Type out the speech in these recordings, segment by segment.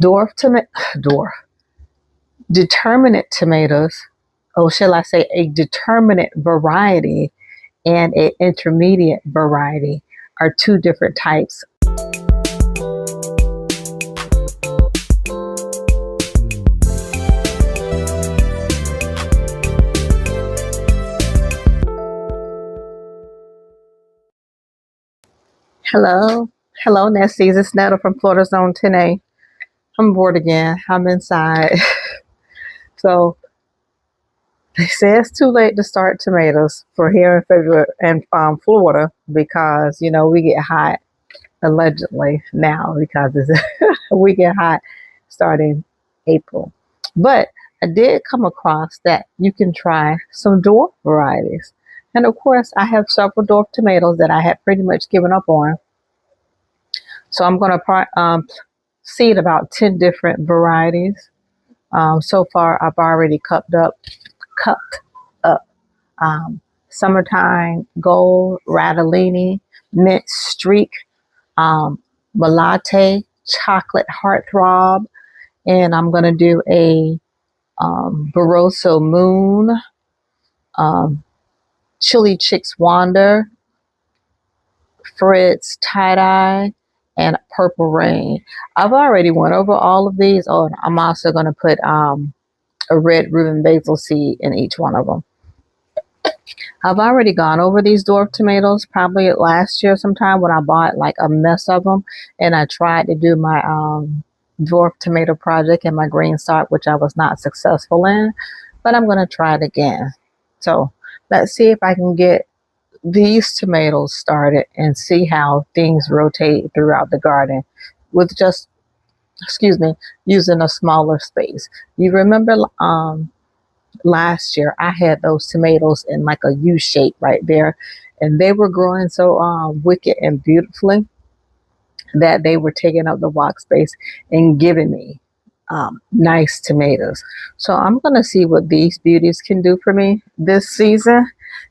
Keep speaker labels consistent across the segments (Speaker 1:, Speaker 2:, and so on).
Speaker 1: dwarf determinate tomatoes, or shall I say a determinate variety and an intermediate variety, are two different types. Hello, Nesties. It's Netta from Florida Zone 10A. I'm bored again. I'm inside. So they say it's too late to start tomatoes for here in February and Florida because we get hot allegedly now because we get hot starting April. But I did come across that you can try some dwarf varieties, and of course I have several dwarf tomatoes that I had pretty much given up on. So I'm going to seed about 10 different varieties. So far I've already cupped up Summertime Gold, Radellini, Mint Streak, Malate, Chocolate Heartthrob, and I'm going to do a Barroso Moon, Chili Chicks Wander, Fritz Tie-Dye, and Purple Rain. I've already went over all of these. Oh, and I'm also going to put a red Reuben basil seed in each one of them. I've already gone over these dwarf tomatoes probably last year sometime when I bought like a mess of them, and I tried to do my dwarf tomato project in my green start, which I was not successful in, but I'm going to try it again. So let's see if I can get these tomatoes started and see how things rotate throughout the garden with just, using a smaller space. You remember last year I had those tomatoes in like a U shape right there, and they were growing so wicked and beautifully that they were taking up the walk space and giving me nice tomatoes. So I'm gonna see what these beauties can do for me this season,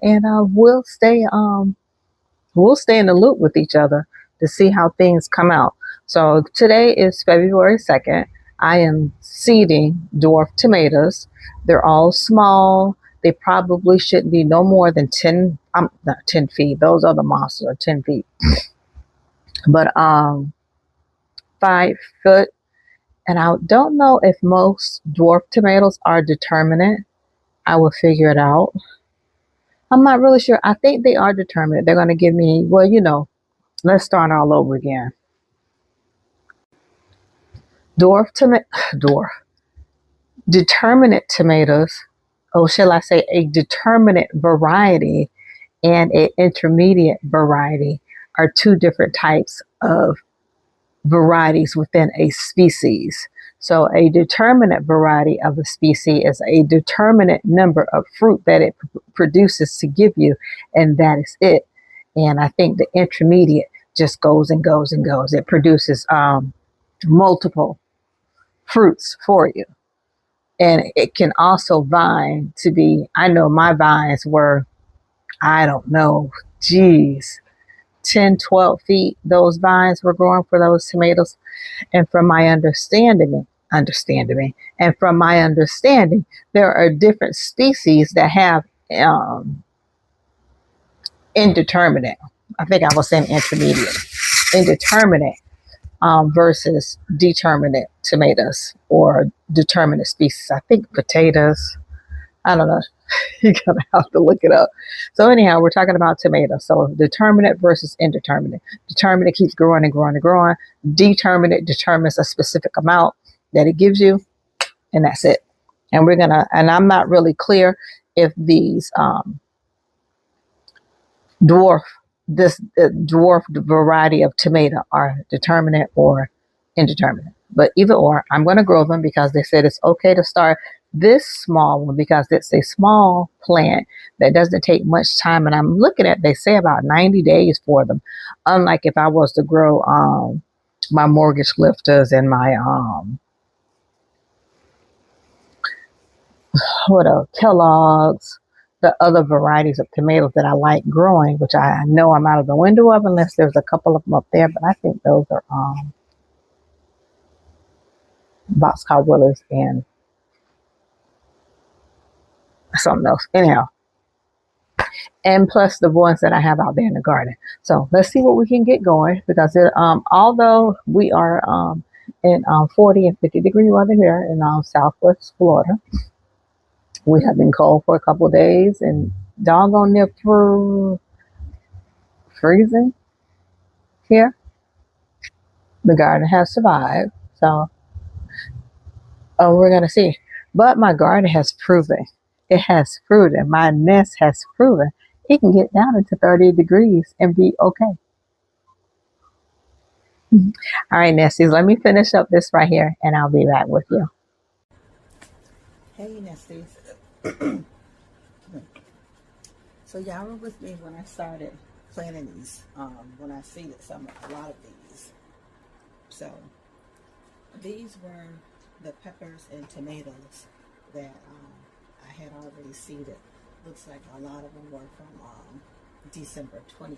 Speaker 1: and we'll stay in the loop with each other to see how things come out. So today is February 2nd. I am seeding dwarf tomatoes. They're all small. They probably shouldn't be no more than 10 feet. Those are the monsters, are 10 feet. But 5 foot. And I don't know if most dwarf tomatoes are determinate. I will figure it out. I'm not really sure. I think they are determinate. They're going to give me, well, let's start all over again. Determinate tomatoes, or shall I say a determinate variety and an intermediate variety, are two different types of varieties within a species. So a determinate variety of a species is a determinate number of fruit that it produces to give you, and that is it. And I think the intermediate just goes and goes and goes. It produces multiple fruits for you. And it can also vine to be, I know my vines were, I don't know, 10, 12 feet. Those vines were growing for those tomatoes. And from my understanding, there are different species that have indeterminate. I think I was saying intermediate. Indeterminate versus determinate tomatoes or determinate species. I think potatoes. I don't know. You're going to have to look it up. So anyhow, we're talking about tomatoes. So determinate versus indeterminate. Determinate keeps growing and growing and growing. Determinate determines a specific amount that it gives you, and that's it. And and I'm not really clear if these dwarf variety of tomato are determinate or indeterminate. But either or, I'm going to grow them because they said it's okay to start this small one because it's a small plant that doesn't take much time. And I'm looking at, they say about 90 days for them. Unlike if I was to grow my mortgage lifters and my Kellogg's, the other varieties of tomatoes that I like growing, which I know I'm out of the window of unless there's a couple of them up there, but I think those are boxcar willows and something else. Anyhow, and plus the ones that I have out there in the garden. So let's see what we can get going, because although we are in 40 and 50 degree weather here in Southwest Florida, we have been cold for a couple of days and doggone near through freezing here. The garden has survived, so we're gonna see. But my garden has proven, it has proven, my nest has proven it can get down into 30 degrees and be okay. All right, Nesties, let me finish up this right here and I'll be back with you.
Speaker 2: Hey, Nesties. So y'all were with me when I started planting these, when I seeded a lot of these. So these were the peppers and tomatoes that I had already seeded. Looks like a lot of them were from December 20th.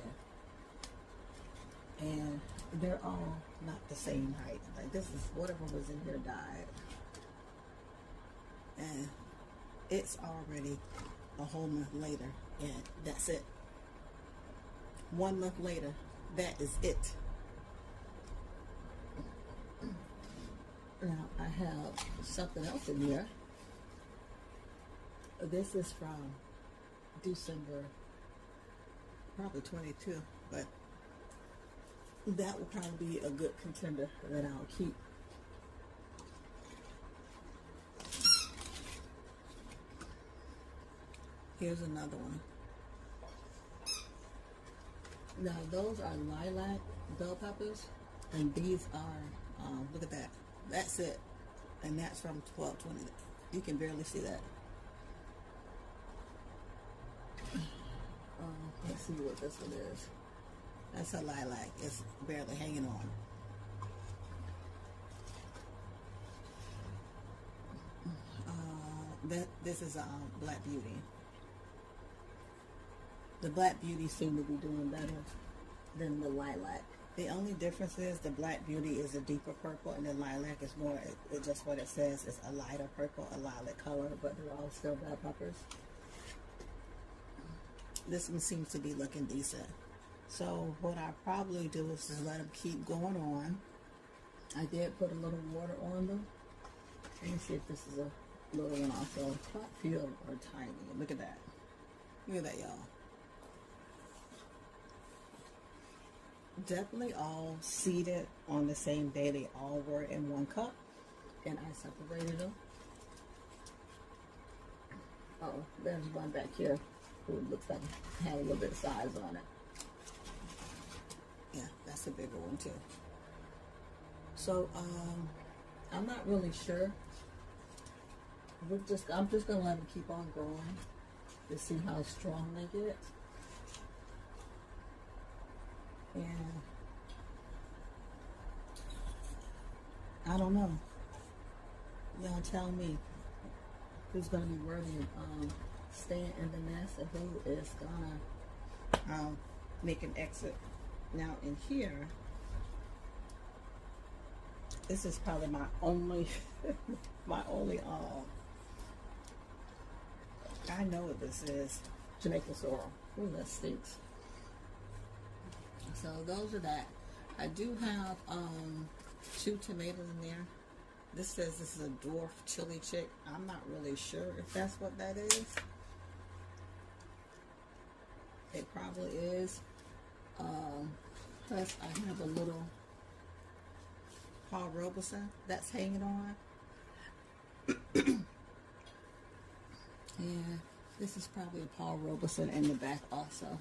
Speaker 2: And they're all not the same height. Like, this is whatever was in here died. And it's already a whole month later, and that's it. 1 month later, that is it. Now I have something else in here. This is from December, probably 22, but that will probably be a good contender that I'll keep. Here's another one. Now those are lilac bell peppers, and these are, look at that. That's it. And that's from 12/20. You can barely see that. Let's see what this one is. That's a lilac. It's barely hanging on. This is a Black Beauty. The Black Beauty seem to be doing better than the lilac. The only difference is the Black Beauty is a deeper purple, and the lilac is more, it's just what it says, it's a lighter purple, a lilac color, but they're all still bell peppers. This one seems to be looking decent. So what I probably do is just let them keep going on. I did put a little water on them. Let me see if this is a little one also. Quite a few are tiny. Look at that. Look at that, y'all. Definitely all seeded on the same day. They all were in 1 cup, and I separated them. Oh, there's one back here who looks like it had a little bit of size on it. Yeah, that's a bigger one too. So I'm not really sure. I'm just gonna let them keep on growing to see how strong they get. And I don't know. Y'all tell me who's gonna be worthy of staying in the nest and who is gonna make an exit. Now in here, this is probably my only my only I know what this is. Jamaican sorrel. Ooh, that stinks. So those are that. I do have 2 tomatoes in there. This says this is a dwarf chili chick. I'm not really sure if that's what that is. It probably is. Plus I have a little Paul Robeson that's hanging on. And this is probably a Paul Robeson in the back also.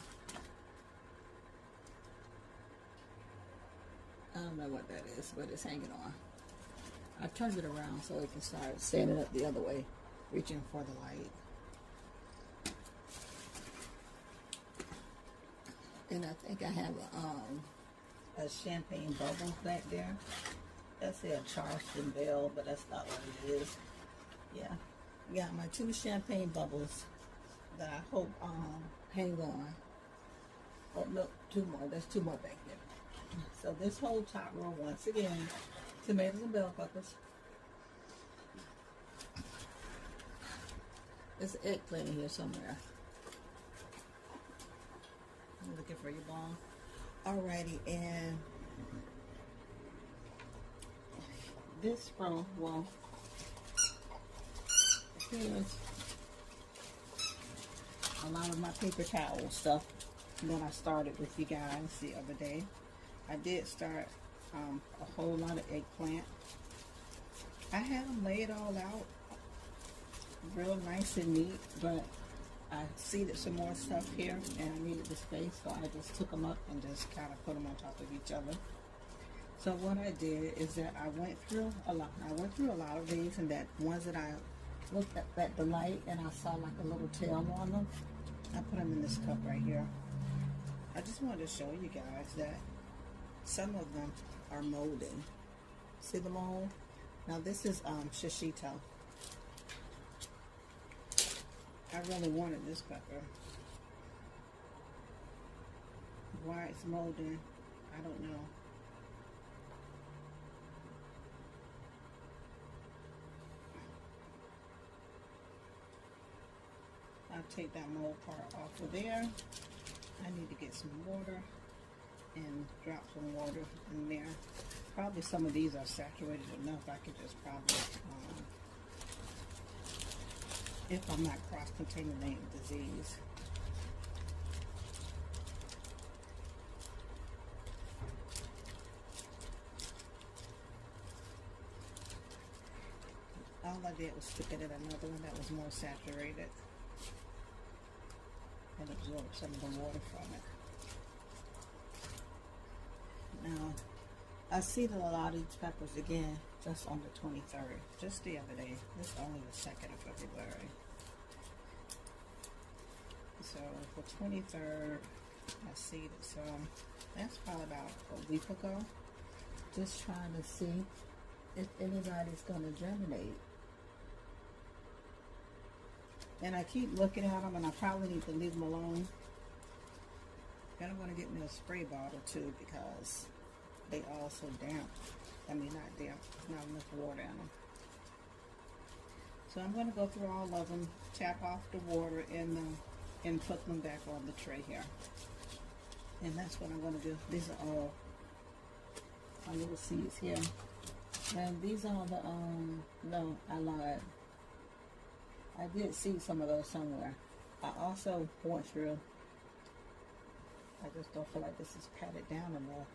Speaker 2: I don't know what that is, but it's hanging on. I turned it around so it can start standing up the other way, reaching for the light. And I think I have a champagne bubble back there. That's a Charleston Bell, but that's not what it is. Yeah, I got my 2 champagne bubbles that I hope hang on. Oh no, 2 more. There's 2 more back there. So this whole top row, once again, tomatoes and bell peppers. There's an eggplant in here somewhere. I'm looking for your ball. Alrighty, and this row, well, here's a lot of my paper towel stuff that I started with you guys the other day. I did start a whole lot of eggplant. I had them laid all out real nice and neat, but I seeded some more stuff here and I needed the space, so I just took them up and just kind of put them on top of each other. So what I did is that I went through a lot. Of these, and that ones that I looked at the light and I saw like a little tail on them, I put them in this cup right here. I just wanted to show you guys that some of them are molding. See the mold? Now this is shishito. I really wanted this pepper. Why it's molding, I don't know. I'll take that mold part off of there. I need to get some water and drop some water in there. Probably some of these are saturated enough. I could just probably, if I'm not cross-contaminating disease. All I did was stick it in another one that was more saturated and absorb some of the water from it. Now, I seeded a lot of these peppers again just on the 23rd, just the other day. This is only the 2nd of February. So the 23rd, I seeded some. That's probably about a week ago. Just trying to see if anybody's going to germinate. And I keep looking at them, and I probably need to leave them alone. And I'm going to get me a spray bottle too, because they all so damp. I mean, not damp, there's not enough water in them. So I'm going to go through all of them, tap off the water, and put them back on the tray here. And that's what I'm going to do. These are all my little seeds here. And these are the, no, I lied. I did see some of those somewhere. I also went through, I just don't feel like this is patted down enough.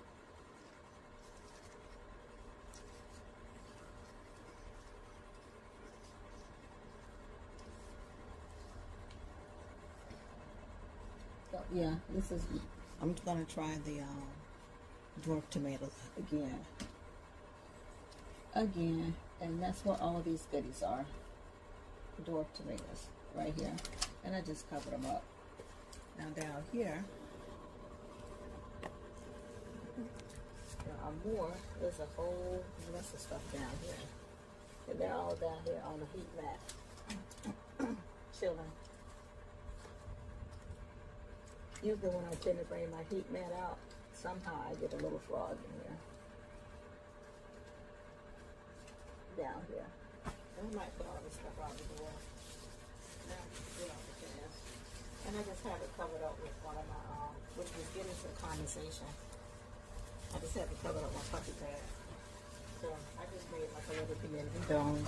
Speaker 2: So, yeah, this is, I'm going to try the dwarf tomatoes again. And that's what all of these goodies are. Dwarf tomatoes right here, and I just covered them up. Now down here there are more. There's a whole mess of stuff down here, and they're all down here on the heat mat chilling. Usually when I tend to bring my heat mat out, somehow I get a little frog in here. Down here. I might put all this stuff out the door. Now, get off the gas. And I just have it covered up with one of my, which was getting some condensation. I just have it covered up with my puppy pad. So I just made like a little community dome.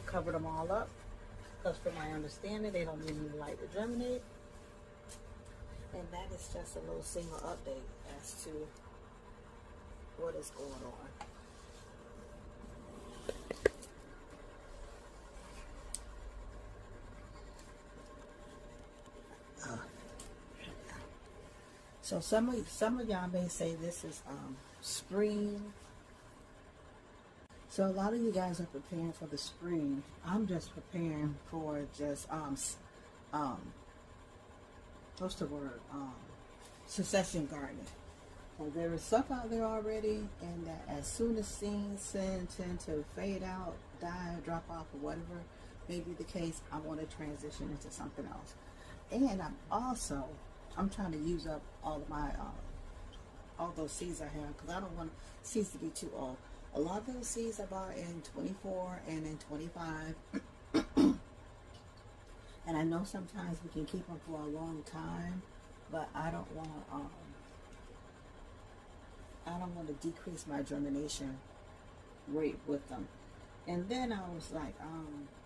Speaker 2: Covered them all up. Because from my understanding, they don't need any light to germinate. And that is just a little single update as to what is going on. So some of y'all may say this is spring. So a lot of you guys are preparing for the spring. I'm just preparing for just what's the word? Succession gardening. So there is stuff out there already, and that as soon as things tend to fade out, die, drop off, or whatever may be the case, I want to transition into something else. And I'm trying to use up all of my all those seeds I have, because I don't want seeds to be too old. A lot of those seeds I bought in 24 and in 25. And I know sometimes we can keep them for a long time, but I don't want to. I don't want to decrease my germination rate with them. And then I was like,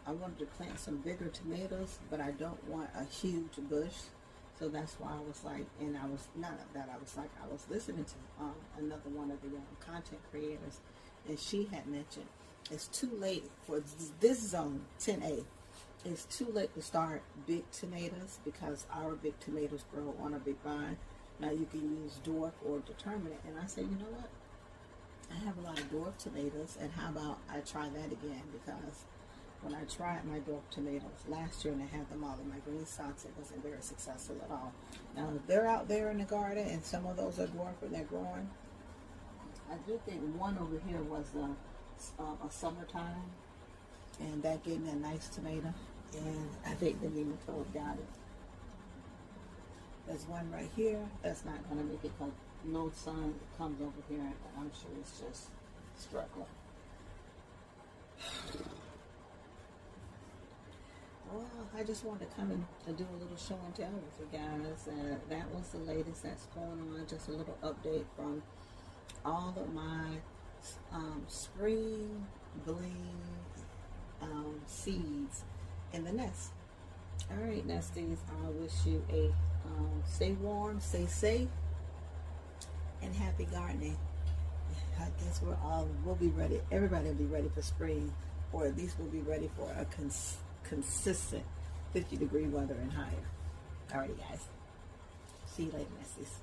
Speaker 2: I wanted to plant some bigger tomatoes, but I don't want a huge bush. So that's why I was like, and I was not that I was like, I was listening to another one of the content creators, and she had mentioned it's too late for this zone 10A. It's too late to start big tomatoes because our big tomatoes grow on a big vine. Now you can use dwarf or determinate. And I said, you know what? I have a lot of dwarf tomatoes, and how about I try that again? Because when I tried my dwarf tomatoes last year and I had them all in my green socks, it wasn't very successful at all. Now, if they're out there in the garden and some of those are dwarf and they're growing, I do think one over here was a summertime, and that gave me a nice tomato, and I think the nematode got it. There's one right here that's not going to make it because no sun comes over here, and I'm sure it's just struggling. Well, I just wanted to come and do a little show and tell with you guys. That was the latest that's going on. Just a little update from all of my spring bling seeds in the nest. All right, nesties, I wish you a stay warm, stay safe, and happy gardening. I guess we'll be ready. Everybody will be ready for spring, or at least we'll be ready for a consistent 50-degree weather and higher. Alrighty, guys. See you later, nesties.